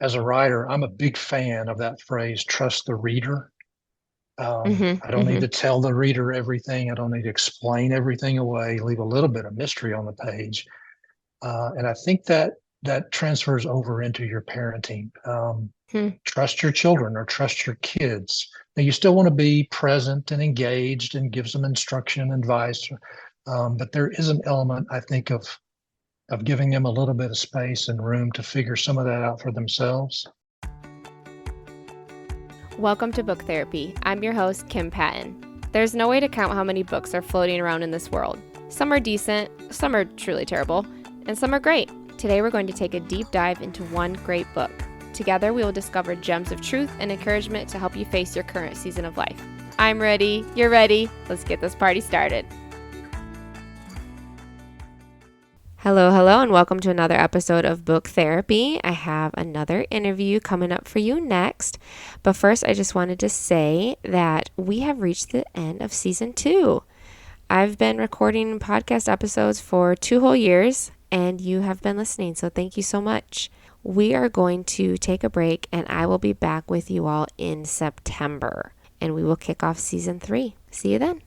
as a writer, I'm a big fan of that phrase, trust the reader. Hmm. I don't need Hmm. to tell the reader everything. I don't need to explain everything away, leave a little bit of mystery on the page. And I think that that transfers over into your parenting. Hmm. Trust your children or trust your kids. Now, you still want to be present and engaged and give some instruction and advice, but there is an element, I think, of giving them a little bit of space and room to figure some of that out for themselves. Welcome to Book Therapy. I'm your host, Kim Patton. There's no way to count how many books are floating around in this world. Some are decent, some are truly terrible, and some are great. Today we're going to take a deep dive into one great book. Together we will discover gems of truth and encouragement to help you face your current season of life. I'm ready, you're ready, let's get this party started. Hello, and welcome to another episode of Book Therapy. I have another interview coming up for you next. But first, I just wanted to say that we have reached the end of season 2. I've been recording podcast episodes for 2 whole years, and you have been listening, so thank you so much. We are going to take a break, and I will be back with you all in September, and we will kick off season 3. See you then.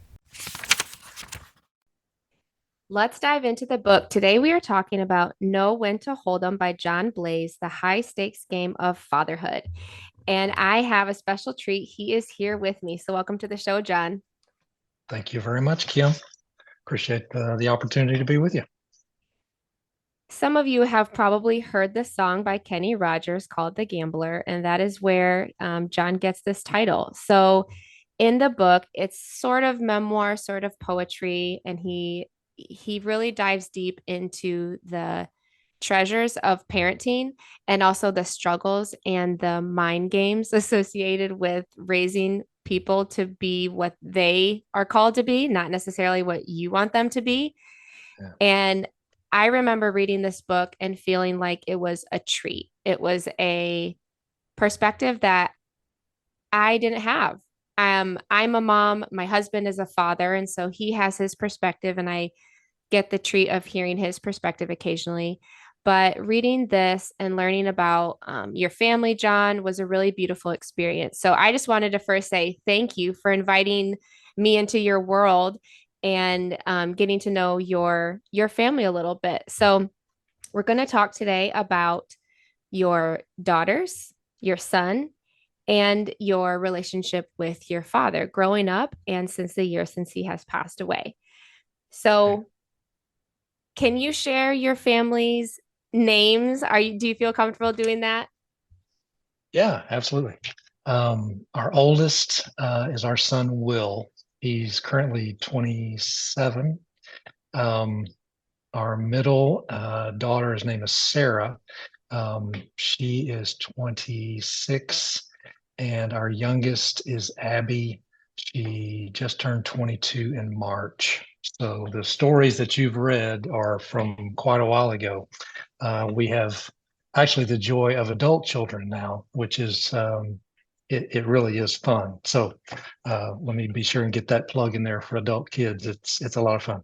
Let's dive into the book. Today we are talking about Know When to Hold 'em by John Blase, the high stakes game of fatherhood. And I have a special treat. He is here with me. So welcome to the show, John. Thank you very much, Kim. Appreciate the opportunity to be with you. Some of you have probably heard the song by Kenny Rogers called The Gambler, and that is where John gets this title. So in the book, it's sort of memoir, sort of poetry, and he really dives deep into the treasures of parenting and also the struggles and the mind games associated with raising people to be what they are called to be, not necessarily what you want them to be. Yeah. And I remember reading this book and feeling like it was a treat. It was a perspective that I didn't have. I'm a mom, my husband is a father, and so he has his perspective, and I get the treat of hearing his perspective occasionally. But reading this and learning about your family, John, was a really beautiful experience. So I just wanted to first say thank you for inviting me into your world and getting to know your family a little bit. So we're going to talk today about your daughters, your son, and your relationship with your father growing up and since the year since he has passed away. Okay. So can you share your family's names? Do you feel comfortable doing that? Yeah, absolutely. Our oldest is our son, Will. He's currently 27. Um, our middle daughter, his name is Sarah. She is 26. And our youngest is Abby. She just turned 22 in March. So the stories that you've read are from quite a while ago. We have actually the joy of adult children now, which is it really is fun. So let me be sure and get that plug in there for adult kids. It's a lot of fun.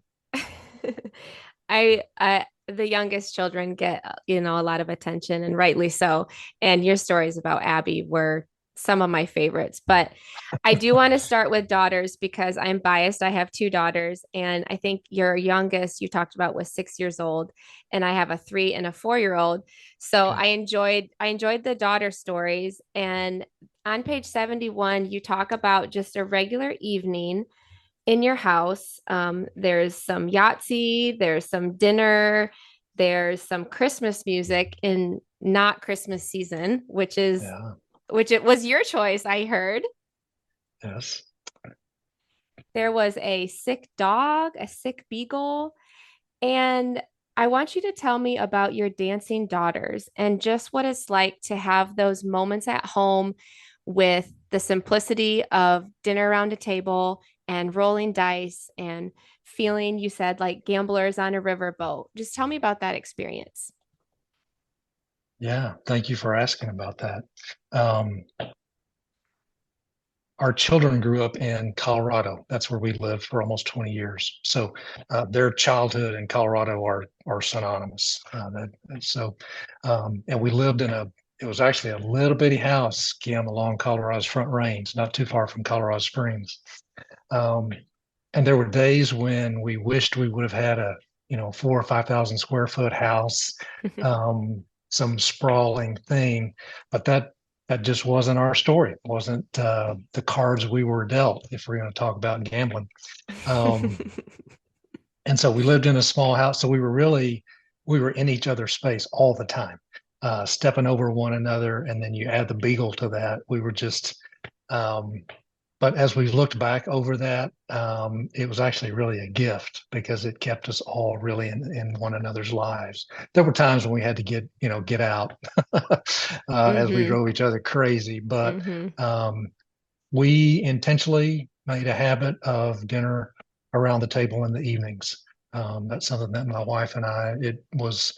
I the youngest children get, a lot of attention and rightly so. And your stories about Abby were some of my favorites, but I do want to start with daughters because I'm biased. I have two daughters, and I think your youngest you talked about was 6 years old, and I have a 3 and a 4 year old. So Okay. I enjoyed the daughter stories. And on page 71, you talk about just a regular evening in your house. There's some Yahtzee, there's some dinner, there's some Christmas music in not Christmas season, Yeah. which it was your choice, I heard. Yes. There was a sick dog, a sick beagle, and I want you to tell me about your dancing daughters and just what it's like to have those moments at home with the simplicity of dinner around a table and rolling dice and feeling, you said, like gamblers on a riverboat. Just tell me about that experience. Yeah. Thank you for asking about that. Um, our children grew up in Colorado. That's where we lived for almost 20 years. So their childhood and Colorado are synonymous. And we lived it was actually a little bitty house, Kim, along Colorado's Front Range, not too far from Colorado Springs. Um, and there were days when we wished we would have had a, 4 or 5,000 square foot house, some sprawling thing, but that just wasn't our story. It wasn't the cards we were dealt, if we're going to talk about gambling. Um, and so we lived in a small house. So we were in each other's space all the time, stepping over one another. And then you add the beagle to that. We were just, um, but as we looked back over that, it was actually really a gift because it kept us all really in one another's lives. There were times when we had to get out as we Hmm. drove each other crazy, but Hmm. um, we intentionally made a habit of dinner around the table in the evenings. That's something that my wife and it was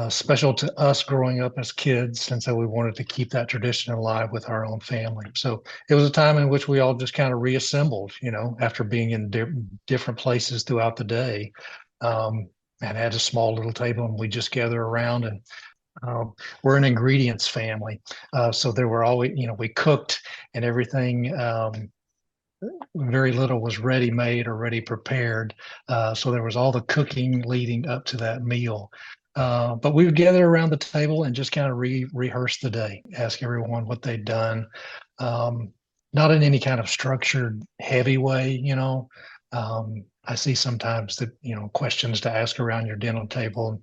special to us growing up as kids. And so we wanted to keep that tradition alive with our own family. So it was a time in which we all just kind of reassembled, after being in different places throughout the day. And had a small little table and we just gather around and we're an ingredients family. So there were always, we cooked and everything. Very little was ready made or ready prepared. So there was all the cooking leading up to that meal. But we would gather around the table and just kind of rehearse the day, ask everyone what they'd done. Um, Not in any kind of structured, heavy way. I see sometimes that, questions to ask around your dinner table.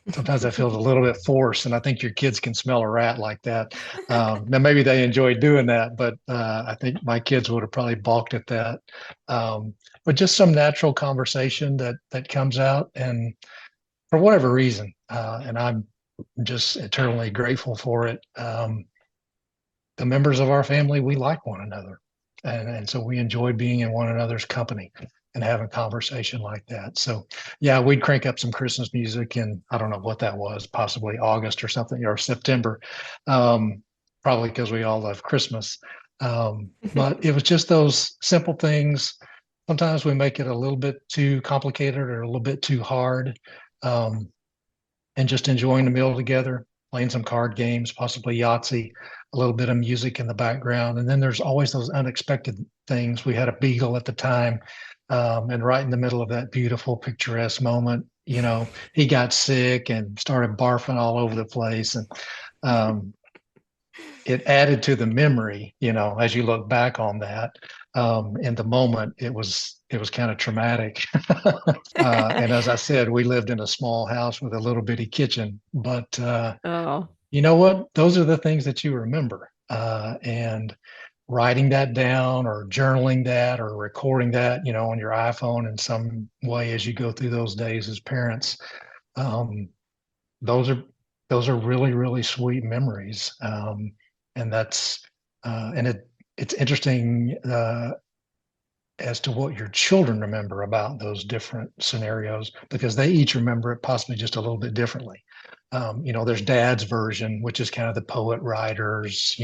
Sometimes that feels a little bit forced, and I think your kids can smell a rat like that. Now, maybe they enjoy doing that, but I think my kids would have probably balked at that. But just some natural conversation that comes out, and for whatever reason, and I'm just eternally grateful for it. The members of our family, we like one another. And so we enjoy being in one another's company and having conversation like that. So yeah, we'd crank up some Christmas music and I don't know what that was, possibly August or something or September, probably because we all love Christmas. But it was just those simple things. Sometimes we make it a little bit too complicated or a little bit too hard. Um, and just enjoying the meal together, playing some card games, possibly Yahtzee, a little bit of music in the background. And then there's always those unexpected things. We had a beagle at the time. And right in the middle of that beautiful, picturesque moment, he got sick and started barfing all over the place. And um, it added to the memory, as you look back on that. In the moment, it was kind of traumatic. And as I said, we lived in a small house with a little bitty kitchen. But Oh. you know what? Those are the things that you remember. And writing that down or journaling that or recording that, on your iPhone in some way as you go through those days as parents. Um, those are those are really, really sweet memories. And that's and it's interesting as to what your children remember about those different scenarios because they each remember it possibly just a little bit differently. There's dad's version, which is kind of the poet writers,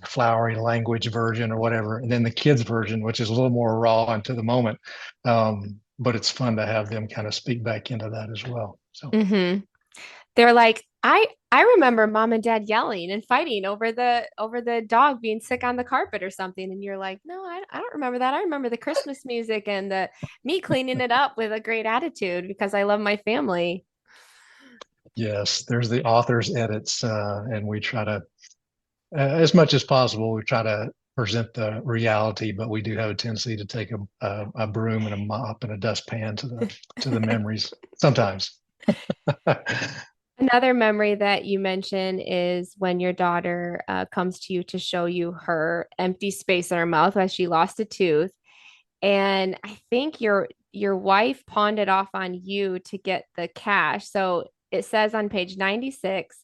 flowery language version or whatever, and then the kids version, which is a little more raw and to the moment. But it's fun to have them kind of speak back into that as well. So Hmm. They're like, I remember mom and dad yelling and fighting over the dog being sick on the carpet or something. And you're like, no, I don't remember that. I remember the Christmas music and the me cleaning it up with a great attitude because I love my family. yes, there's the author's edits, and we try to, as much as possible, we try to present the reality, but we do have a tendency to take a broom and a mop and a dustpan to the memories sometimes. Another memory that you mention is when your daughter comes to you to show you her empty space in her mouth as she lost a tooth. And I think your wife pawned it off on you to get the cash. So it says on page 96,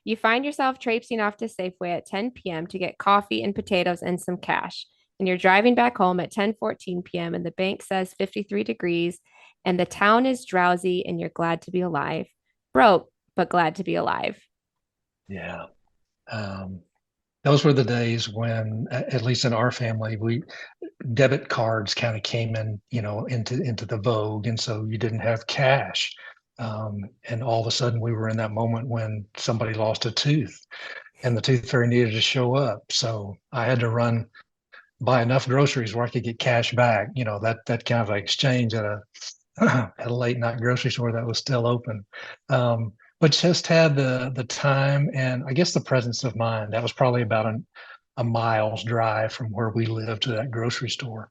you find yourself traipsing off to Safeway at 10 p.m. to get coffee and potatoes and some cash. And you're driving back home at 10:14 p.m. and the bank says 53 degrees and the town is drowsy and you're glad to be alive. Broke, but glad to be alive. Yeah. Um, those were the days when, at least in our family, we debit cards kind of came in, into the vogue, and so you didn't have cash. And all of a sudden, we were in that moment when somebody lost a tooth, and the tooth fairy needed to show up. So I had to run buy enough groceries where I could get cash back. That kind of exchange at a at a late night grocery store that was still open. But just had the time and I guess the presence of mind. That was probably about a mile's drive from where we lived to that grocery store.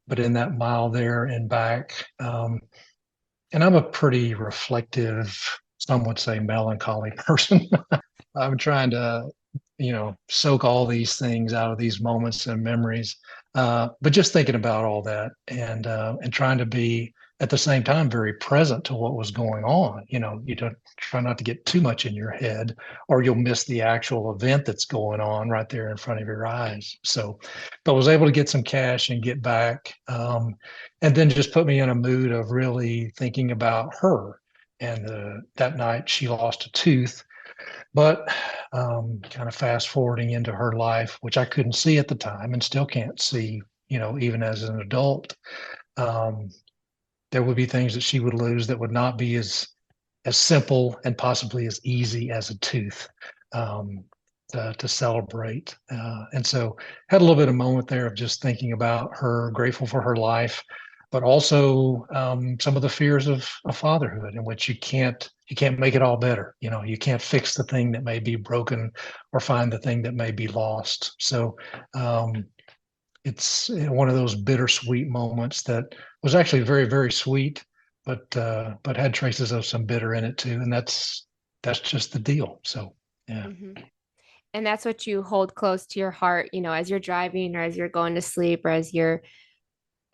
But in that mile there and back, and I'm a pretty reflective, some would say melancholy person. I'm trying to, soak all these things out of these moments and memories. But just thinking about all that and trying to be at the same time very present to what was going on. You don't try not to get too much in your head, or you'll miss the actual event that's going on right there in front of your eyes. So, but was able to get some cash and get back, and then just put me in a mood of really thinking about her. And that night she lost a tooth, but kind of fast forwarding into her life, which I couldn't see at the time and still can't see, even as an adult, um, there would be things that she would lose that would not be as simple and possibly as easy as a tooth, um, to celebrate. And so had a little bit of moment there of just thinking about her, grateful for her life, but also some of the fears of fatherhood, in which you can't make it all better. You can't fix the thing that may be broken or find the thing that may be lost. So um, it's one of those bittersweet moments that was actually very, very sweet, but had traces of some bitter in it too, and that's just the deal. So yeah. Hmm. And that's what you hold close to your heart, as you're driving or as you're going to sleep or as you're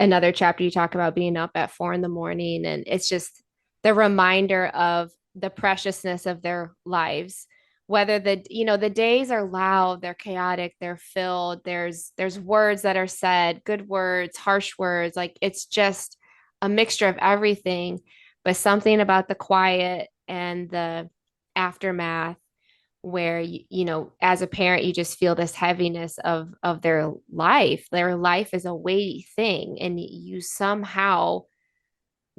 another chapter you talk about being up at 4 in the morning. And it's just the reminder of the preciousness of their lives. Whether the days are loud, they're chaotic, they're filled, there's words that are said, good words, harsh words, like it's just a mixture of everything, but something about the quiet and the aftermath where as a parent you just feel this heaviness of their life is a weighty thing and you somehow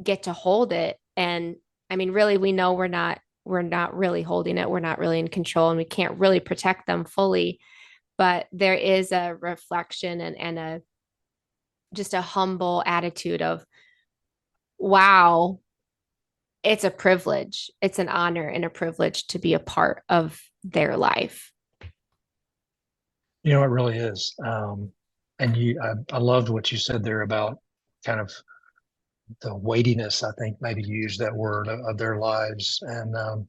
get to hold it. And I mean, really, we know we're not really holding it, we're not really in control, and we can't really protect them fully, but there is a reflection and a just a humble attitude of, wow, it's a privilege, it's an honor and a privilege to be a part of their life. It really is. And I loved what you said there about kind of the weightiness. I think maybe you used that word of their lives, and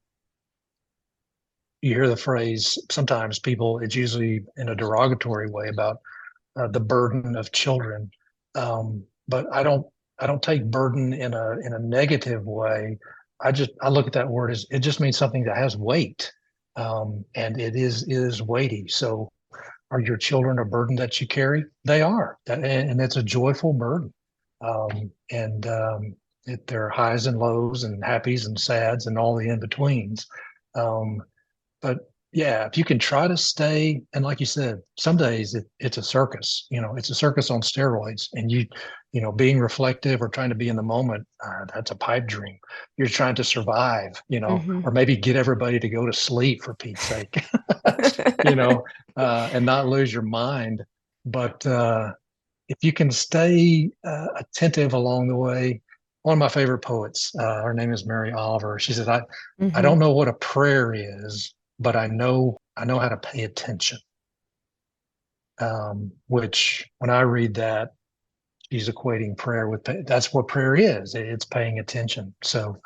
you hear the phrase sometimes people. It's usually in a derogatory way about the burden of children. But I don't take burden in a negative way. I look at that word as it just means something that has weight, and it is weighty. So are your children a burden that you carry? They are, and it's a joyful burden. There are highs and lows and happies and sads and all the in betweens. Um, but yeah, if you can try to stay, and like you said, some days it's a circus. It's a circus on steroids, and being reflective or trying to be in the moment, that's a pipe dream. You're trying to survive, Mm-hmm. or maybe get everybody to go to sleep for Pete's sake, you know, and not lose your mind. But if you can stay attentive along the way, one of my favorite poets, her name is Mary Oliver. She said, I Mm-hmm. don't know what a prayer is, but I know how to pay attention." Which when I read that, she's equating prayer with that's what prayer is. It's paying attention. So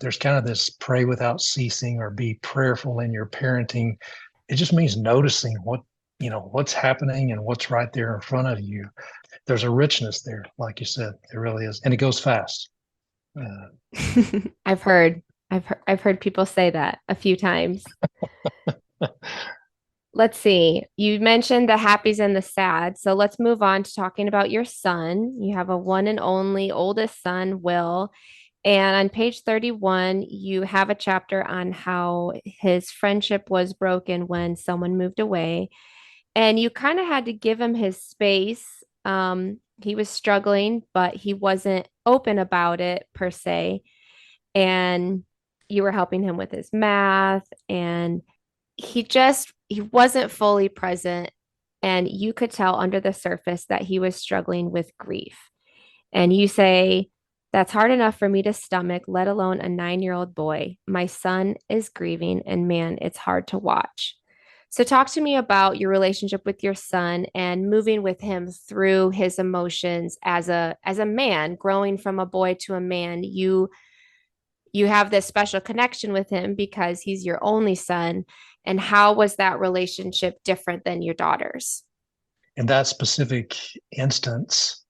there's kind of this pray without ceasing or be prayerful in your parenting. It just means noticing what's happening and what's right there in front of you. There's a richness there, like you said, there really is, and it goes fast. Uh, I've heard, I've heard people say that a few times. Let's see. You mentioned the happies and the sad. So let's move on to talking about your son. You have a one and only oldest son, Will. And on page 31, you have a chapter on how his friendship was broken when someone moved away. And you kind of had to give him his space. He was struggling, but he wasn't open about it per se. and you were helping him with his math, and he wasn't fully present, and you could tell under the surface that he was struggling with grief. And you say, "That's hard enough for me to stomach, let alone a 9-year-old boy. My son is grieving, and man, it's hard to watch." So, talk to me about your relationship with your son and moving with him through his emotions as a man, growing from a boy to a man. You have this special connection with him because he's your only son. And how was that relationship different than your daughter's? In that specific instance,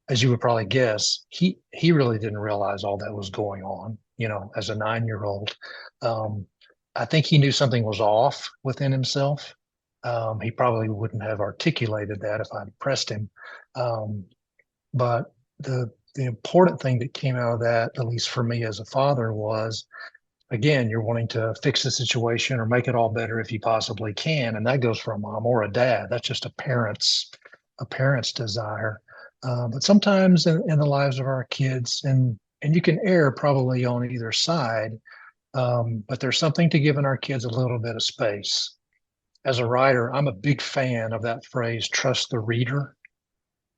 as you would probably guess, he really didn't realize all that was going on, as a 9-year old. Um, I think he knew something was off within himself. He probably wouldn't have articulated that if I'd pressed him. Um, but the important thing that came out of that, at least for me as a father, was again, you're wanting to fix the situation or make it all better if you possibly can, and that goes for a mom or a dad. That's just a parent's desire. But sometimes in the lives of our kids, and you can err probably on either side, but there's something to giving our kids a little bit of space. As a writer, I'm a big fan of that phrase, trust the reader.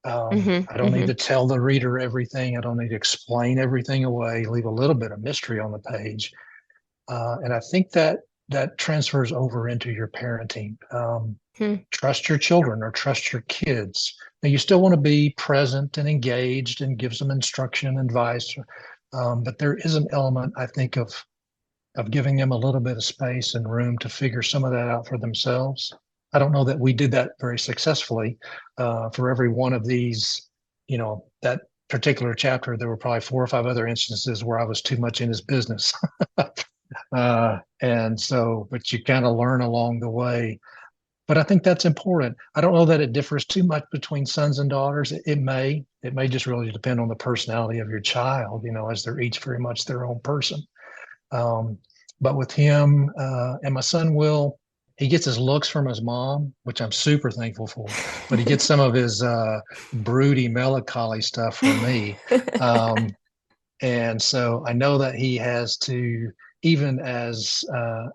Mm-hmm, I don't need mm-hmm. to tell the reader everything. I don't need to explain everything away, leave a little bit of mystery on the page. And I think that transfers over into your parenting. Hmm. Trust your children or trust your kids. Now, you still want to be present and engaged and give some instruction and advice, but there is an element, I think, of giving them a little bit of space and room to figure some of that out for themselves. I don't know that we did that very successfully. For every one of these, that particular chapter, there were probably 4 or 5 other instances where I was too much in his business. And so, but you kind of learn along the way. But I think that's important. I don't know that it differs too much between sons and daughters. It may just really depend on the personality of your child, as they're each very much their own person. Um, but with him, and my son Will, he gets his looks from his mom, which I'm super thankful for, but he gets some of his broody melancholy stuff from me. Um, and so I know that he has to, even as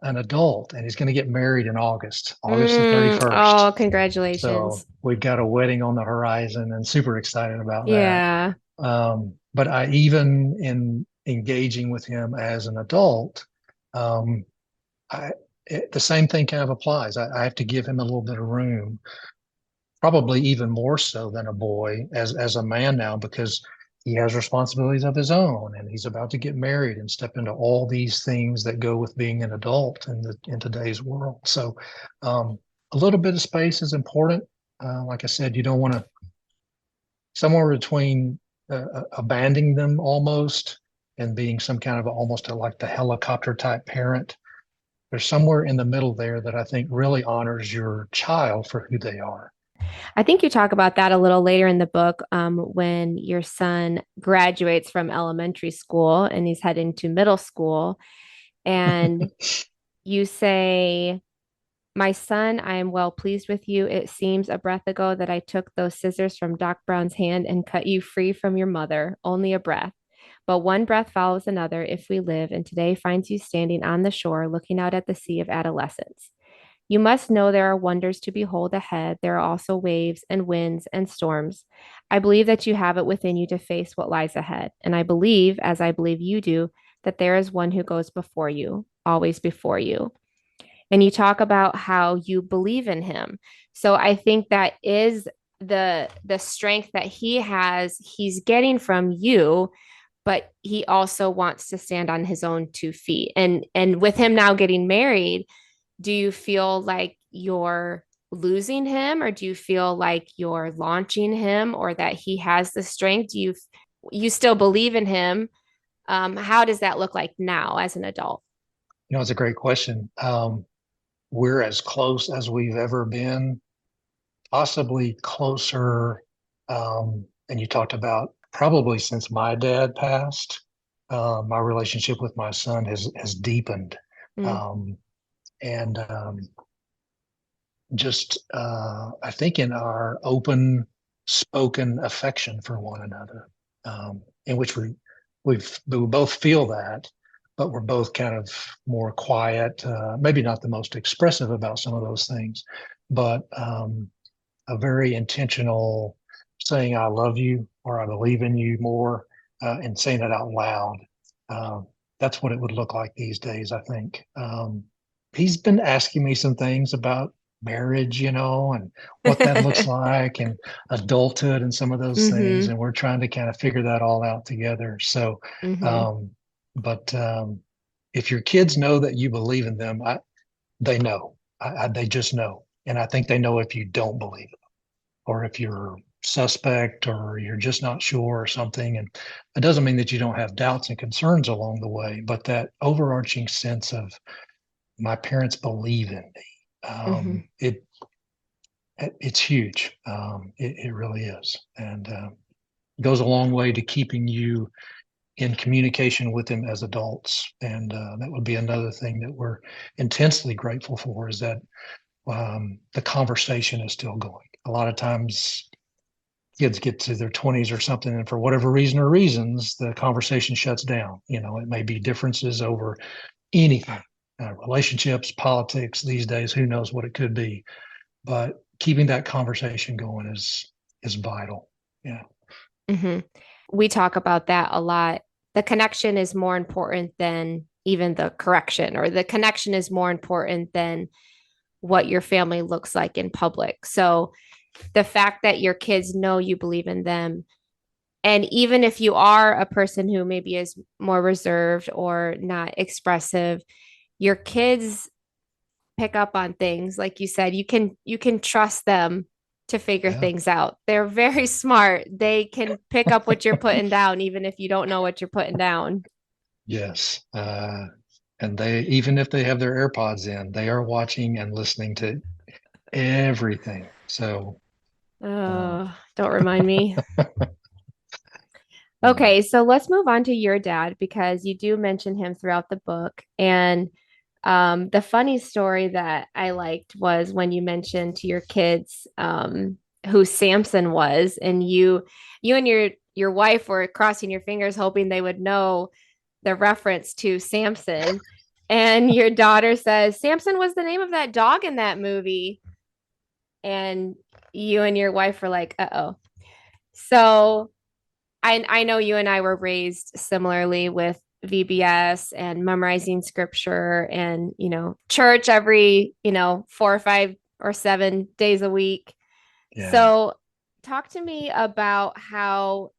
an adult, and he's going to get married in August the Oh, 31st. So congratulations. we've got a wedding on the horizon and super excited about that. Yeah. But I, even in engaging with him as an adult, um, the same thing kind of applies. I have to give him a little bit of room, probably even more so than a boy as a man now, because he has responsibilities of his own and he's about to get married and step into all these things that go with being an adult in today's world. So a little bit of space is important. Like I said, you don't want to somewhere between abandoning them almost and being some kind of almost like the helicopter type parent. There's somewhere in the middle there that I think really honors your child for who they are. I think you talk about that a little later in the book, when your son graduates from elementary school and he's heading to middle school. And you say, "My son, I am well pleased with you. It seems a breath ago that I took those scissors from Doc Brown's hand and cut you free from your mother. Only a breath. But one breath follows another if we live, and today finds you standing on the shore looking out at the sea of adolescence. You must know there are wonders to behold ahead. There are also waves and winds and storms. I believe that you have it within you to face what lies ahead. And I believe, as I believe you do, that there is one who goes before you, always before you." And you talk about how you believe in him. So I think that is the strength that he has, he's getting from you, but he also wants to stand on his own 2 feet. And with him now getting married, do you feel like you're losing him, or do you feel like you're launching him, or that he has the strength? Do you still believe in him? How does that look like now as an adult? It's a great question. We're as close as we've ever been, possibly closer. And you talked about probably since my dad passed, my relationship with my son has deepened. Mm. Um, and just I think in our open spoken affection for one another, in which we both feel that, but we're both kind of more quiet, maybe not the most expressive about some of those things, but a very intentional saying I love you or I believe in you more, and saying it out loud. Uh, that's what it would look like these days, I think. He's been asking me some things about marriage, and what that looks like and adulthood and some of those things. Mm-hmm. And we're trying to kind of figure that all out together. So, Mm-hmm. um, but if your kids know that you believe in them, they know. They just know. And I think they know if you don't believe it or if you're suspect or you're just not sure or something. And it doesn't mean that you don't have doubts and concerns along the way, but that overarching sense of my parents believe in me. Mm-hmm. It's huge. It really is. And it goes a long way to keeping you in communication with them as adults. And that would be another thing that we're intensely grateful for is that the conversation is still going. A lot of times kids get to their 20s or something, and for whatever reason or reasons, the conversation shuts down. It may be differences over anything, relationships, politics these days, who knows what it could be. But keeping that conversation going is vital. Yeah. Mm-hmm. We talk about that a lot. The connection is more important than even the correction, or the connection is more important than what your family looks like in public. So the fact that your kids know you believe in them, and even if you are a person who maybe is more reserved or not expressive, your kids pick up on things. Like you said, you can trust them to figure Yeah. things out. They're very smart. They can pick up what you're putting down even if you don't know what you're putting down. Yes. And they, even if they have their AirPods in, they are watching and listening to everything. So, um, Oh, don't remind me. yeah. Okay, so let's move on to your dad because you do mention him throughout the book. And the funny story that I liked was when you mentioned to your kids who Samson was, and you and your wife were crossing your fingers hoping they would know the reference to Samson. And your daughter says, Samson was the name of that dog in that movie. And you and your wife were like, uh-oh. So I know you and I were raised similarly with VBS and memorizing scripture and, church every, 4 or 5 or 7 days a week. Yeah. So talk to me about how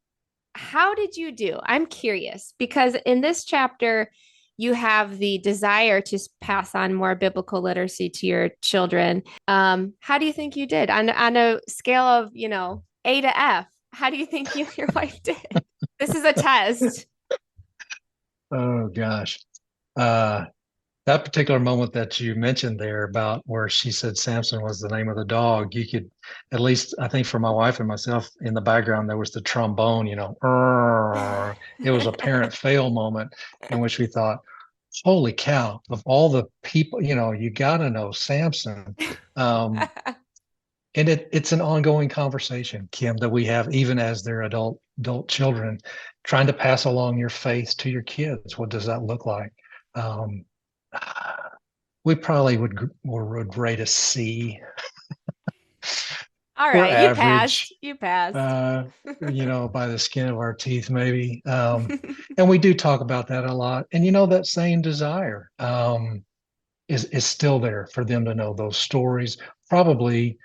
did you do? I'm curious because in this chapter you have the desire to pass on more biblical literacy to your children. How do you think you did on a scale of, A to F? How do you think you and your wife did? This is a test. Oh gosh. Uh, that particular moment that you mentioned there about where she said Samson was the name of the dog, you could, at least I think for my wife and myself, in the background there was the trombone, "Arr." It was a parent fail moment in which we thought, holy cow, of all the people, you got to know Samson. Um, and it's an ongoing conversation, Kim, that we have even as their adult children, trying to pass along your faith to your kids. What does that look like? Um, we probably would rate a C. All We're right, you average, passed. You passed. uh, by the skin of our teeth, maybe. And we do talk about that a lot. And that same desire is still there for them to know those stories, probably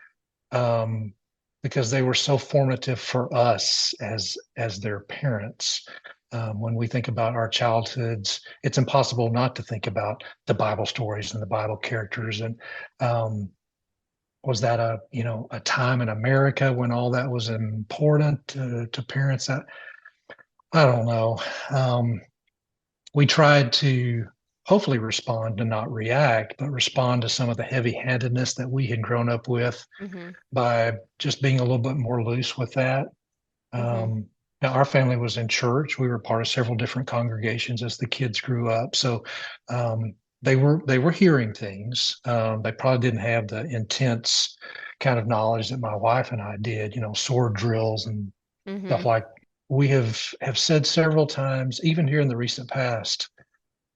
um, because they were so formative for us as their parents. When we think about our childhoods, it's impossible not to think about the Bible stories and the Bible characters. And um, was that a time in America when all that was important to parents? I don't know. Um, we tried to hopefully respond to not react, but respond to some of the heavy-handedness that we had grown up with Mm-hmm. by just being a little bit more loose with that. Mm-hmm. Now, our family was in church. We were part of several different congregations as the kids grew up. So um, they were hearing things. They probably didn't have the intense kind of knowledge that my wife and I did. Sword drills and stuff Mm-hmm. like. we have said several times, even here in the recent past,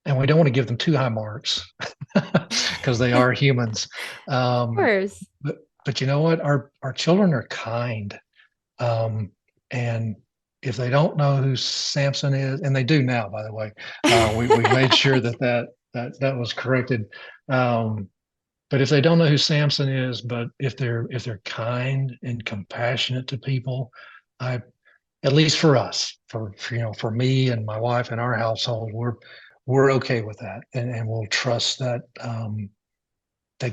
and we don't want to give them too high marks because they Of are humans. Um, course. but you know what? Our children are kind. And if they don't know who Samson is, and they do now, by the way, we made sure that was corrected. Um, but if they don't know who Samson is, but if they're kind and compassionate to people, I at least for us, for me and my wife and our household, we're okay with that, and we'll trust that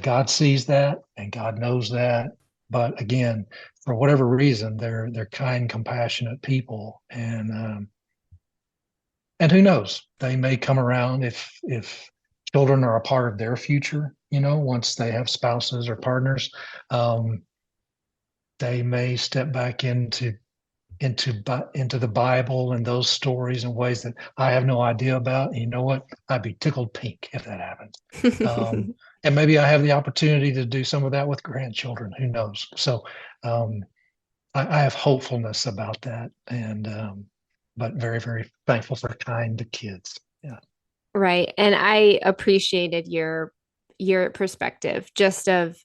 God sees that and God knows that. But again, for whatever reason, they're kind, compassionate people, and who knows, they may come around if children are a part of their future. Once they have spouses or partners, um, they may step back into the Bible and those stories in ways that I have no idea about. And you know what? I'd be tickled pink if that happens. Um, and maybe I have the opportunity to do some of that with grandchildren. Who knows? So um, I have hopefulness about that, and but very, very thankful for kind kids. Yeah. Right. And I appreciated your perspective just of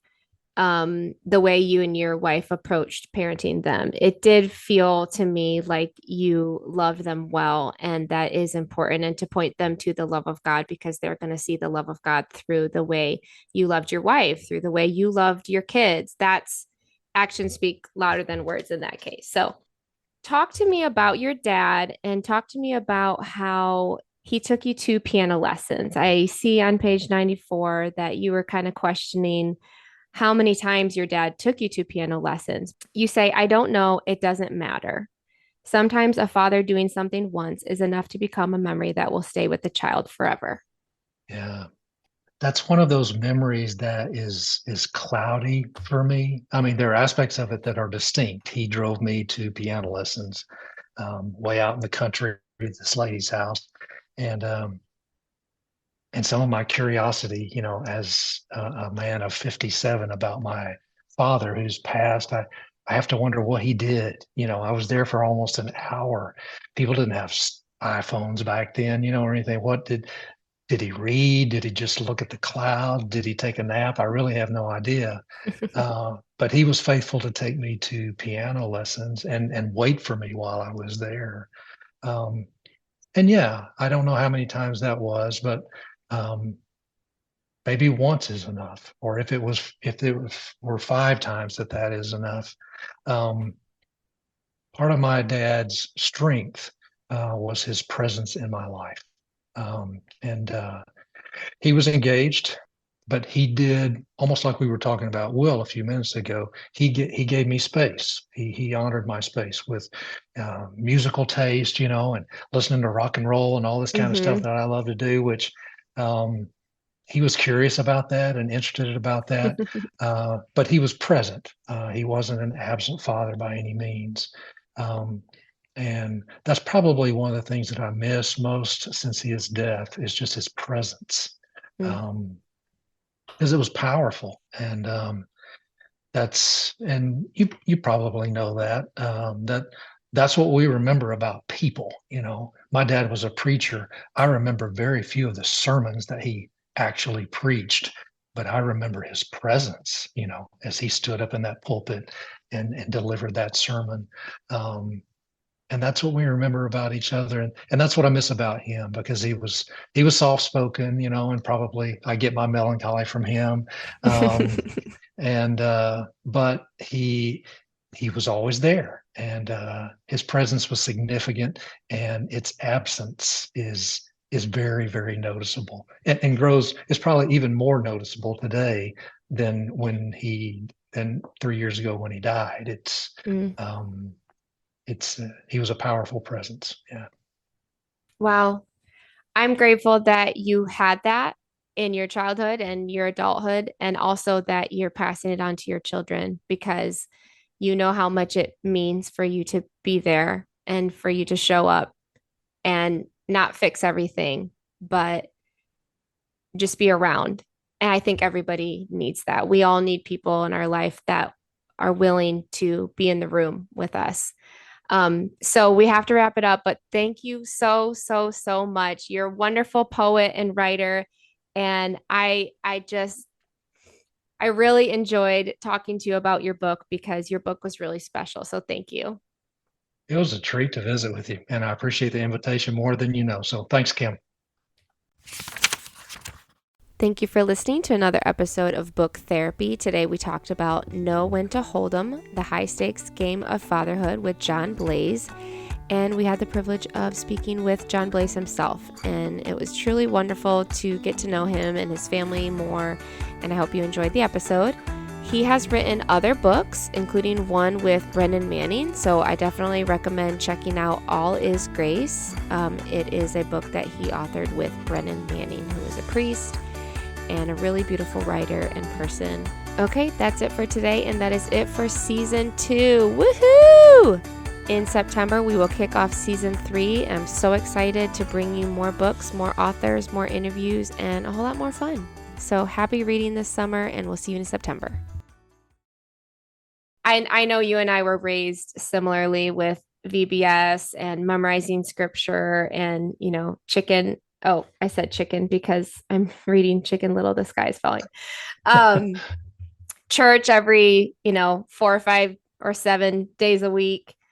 the way you and your wife approached parenting them. It did feel to me like you love them well, and that is important, and to point them to the love of God because they're going to see the love of God through the way you loved your wife, through the way you loved your kids. That's actions speak louder than words in that case. So talk to me about your dad and talk to me about how he took you to piano lessons. I see on page 94 that you were kind of questioning how many times your dad took you to piano lessons. You say, I don't know, it doesn't matter. Sometimes a father doing something once is enough to become a memory that will stay with the child forever. Yeah. That's one of those memories that is cloudy for me. I mean, there are aspects of it that are distinct. He drove me to piano lessons way out in the country at this lady's house, and some of my curiosity, as a man of 57 about my father who's passed, I have to wonder what he did. I was there for almost an hour. People didn't have iPhones back then, or anything. What did he read? Did he just look at the cloud? Did he take a nap? I really have no idea. But he was faithful to take me to piano lessons and wait for me while I was there. Um, and yeah, I don't know how many times that was, but um, maybe once is enough. Or if it were 5 times, that is enough. Um, Part of my dad's strength was his presence in my life, and he was engaged, but he did almost like we were talking about Will a few minutes ago. He gave me space. He honored my space with musical taste, and listening to rock and roll and all this kind of stuff Mm-hmm. that I love to do. Which um, he was curious about that and interested about that, but he was present. He wasn't an absent father by any means. Um, and that's probably one of the things that I miss most since his death is just his presence, um, because it was powerful. And and you probably know that's what we remember about people. My dad was a preacher. I remember very few of the sermons that he actually preached, but I remember his presence, as he stood up in that pulpit and delivered that sermon. And that's what we remember about each other, and that's what I miss about him, because he was soft spoken, and probably I get my melancholy from him. um, and But he was always there, and his presence was significant, and its absence is very, very noticeable, and grows is probably even more noticeable today than 3 years ago when he died. Mm. Um, he was a powerful presence. Yeah. Wow. I'm grateful that you had that in your childhood and your adulthood, and also that you're passing it on to your children because you know how much it means for you to be there and for you to show up and not fix everything, but just be around. And I think everybody needs that. We all need people in our life that are willing to be in the room with us. So we have to wrap it up, but thank you so much. You're a wonderful poet and writer. And I really enjoyed talking to you about your book because your book was really special. So thank you. It was a treat to visit with you, and I appreciate the invitation more than you know. So thanks, Kim. Thank you for listening to another episode of Book Therapy. Today we talked about Know When to Hold 'em, the high stakes game of fatherhood with John Blase. And we had the privilege of speaking with John Blase himself. And it was truly wonderful to get to know him and his family more. And I hope you enjoyed the episode. He has written other books, including one with Brennan Manning. So I definitely recommend checking out All Is Grace. It is a book that he authored with Brennan Manning, who is a priest and a really beautiful writer and person. Okay, that's it for today. And that is it for season 2. Woohoo! In September, we will kick off season 3. I'm so excited to bring you more books, more authors, more interviews, and a whole lot more fun. So happy reading this summer, and we'll see you in September. I know you and I were raised similarly with VBS and memorizing scripture and, chicken. Oh, I said chicken because I'm reading Chicken Little, the Sky is Falling. Church every, 4 or 5 or 7 days a week.